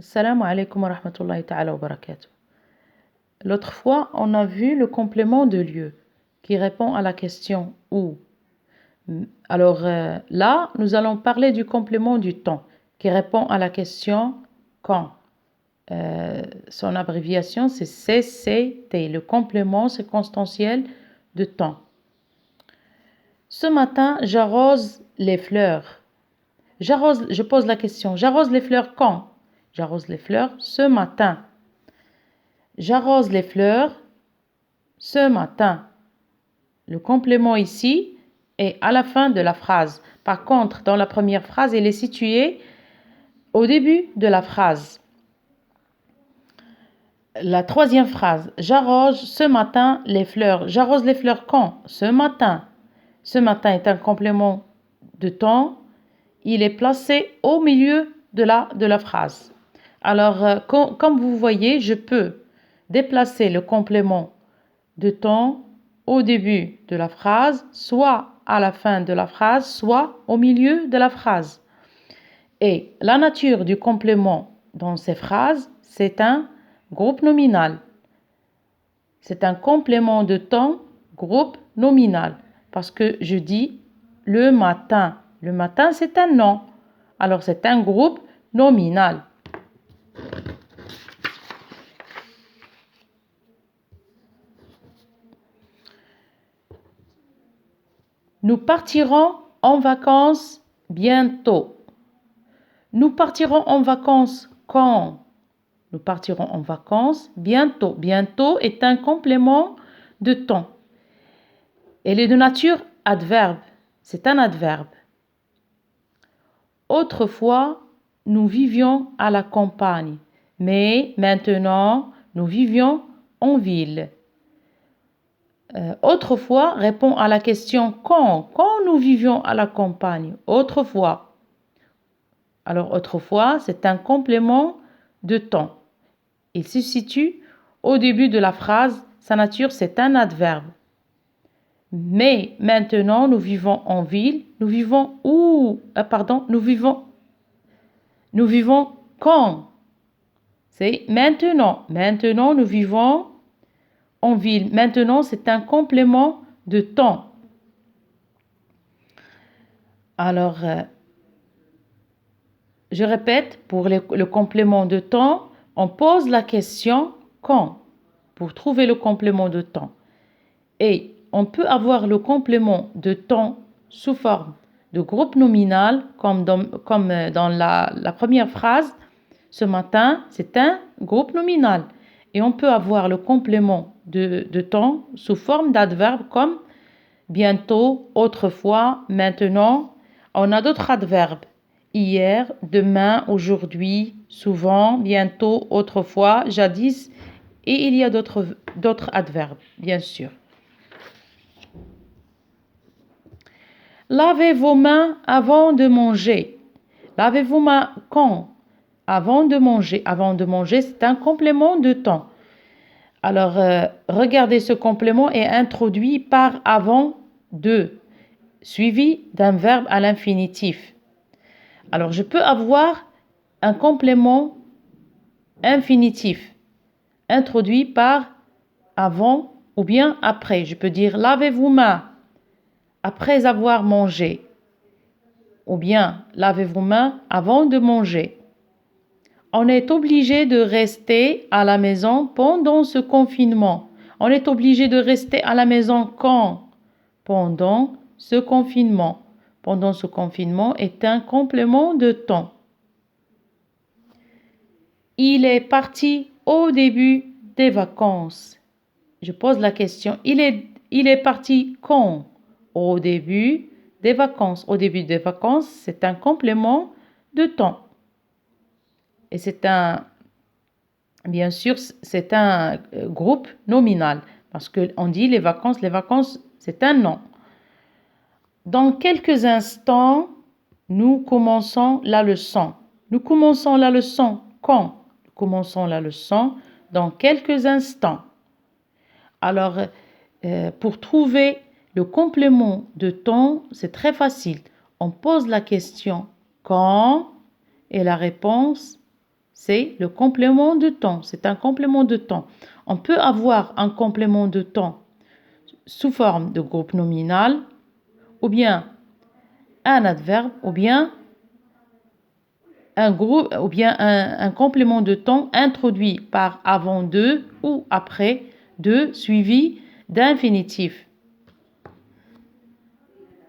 Assalamu alaikum wa rahmatullahi ta'ala wa barakatuh. L'autre fois, on a vu le complément de lieu qui répond à la question où. Alors là, nous allons parler du complément du temps qui répond à la question quand. Son abréviation, c'est CCT. Le complément circonstanciel de temps. Ce matin, j'arrose les fleurs. Je pose la question, j'arrose les fleurs quand? J'arrose les fleurs ce matin. J'arrose les fleurs ce matin. Le complément ici est à la fin de la phrase. Par contre, dans la première phrase, il est situé au début de la phrase. La troisième phrase, j'arrose ce matin les fleurs. J'arrose les fleurs quand? Ce matin. Ce matin est un complément de temps. Il est placé au milieu de la phrase. Alors, comme vous voyez, je peux déplacer le complément de temps au début de la phrase, soit à la fin de la phrase, soit au milieu de la phrase. Et la nature du complément dans ces phrases, c'est un groupe nominal. C'est un complément de temps, groupe nominal. Parce que je dis le matin. Le matin, c'est un nom. Alors, c'est un groupe nominal. Nous partirons en vacances bientôt. Nous partirons en vacances quand? Nous partirons en vacances bientôt. Bientôt est un complément de temps. Elle est de nature adverbe. C'est un adverbe. Autrefois, nous vivions à la campagne, mais maintenant, nous vivions en ville. Autrefois répond à la question quand? Quand nous vivions à la campagne? Autrefois. Alors, autrefois, c'est un complément de temps. Il se situe au début de la phrase. Sa nature, c'est un adverbe. Mais maintenant, nous vivons en ville. Nous vivons où? Nous vivons quand? C'est maintenant. Maintenant, nous vivons en ville. Maintenant, c'est un complément de temps. Alors, je répète, pour le complément de temps, on pose la question quand pour trouver le complément de temps. Et on peut avoir le complément de temps sous forme de groupe nominal, comme dans la première phrase. Ce matin, c'est un groupe nominal. Et on peut avoir le complément de temps sous forme d'adverbe comme bientôt, autrefois, maintenant. On a d'autres adverbes. Hier, demain, aujourd'hui, souvent, bientôt, autrefois, jadis. Et il y a d'autres adverbes, bien sûr. Lavez vos mains avant de manger. Lavez vos mains quand? Avant de manger. Avant de manger, c'est un complément de temps. Alors, regardez, ce complément est introduit par avant de, suivi d'un verbe à l'infinitif. Alors, je peux avoir un complément infinitif introduit par avant ou bien après. Je peux dire lavez vos mains après avoir mangé ou bien lavez vos mains avant de manger. On est obligé de rester à la maison pendant ce confinement. On est obligé de rester à la maison quand? Pendant ce confinement. Pendant ce confinement est un complément de temps. Il est parti au début des vacances. Je pose la question. Il est parti quand? Au début des vacances. Au début des vacances, c'est un complément de temps. Et bien sûr, c'est un groupe nominal. Parce qu'on dit les vacances, c'est un nom. Dans quelques instants, nous commençons la leçon. Nous commençons la leçon quand? Nous commençons la leçon dans quelques instants. Alors, pour trouver le complément de temps, c'est très facile. On pose la question quand et la réponse c'est le complément de temps. C'est un complément de temps. On peut avoir un complément de temps sous forme de groupe nominal, ou bien un adverbe, ou bien un complément de temps introduit par avant de ou après de suivi d'infinitif.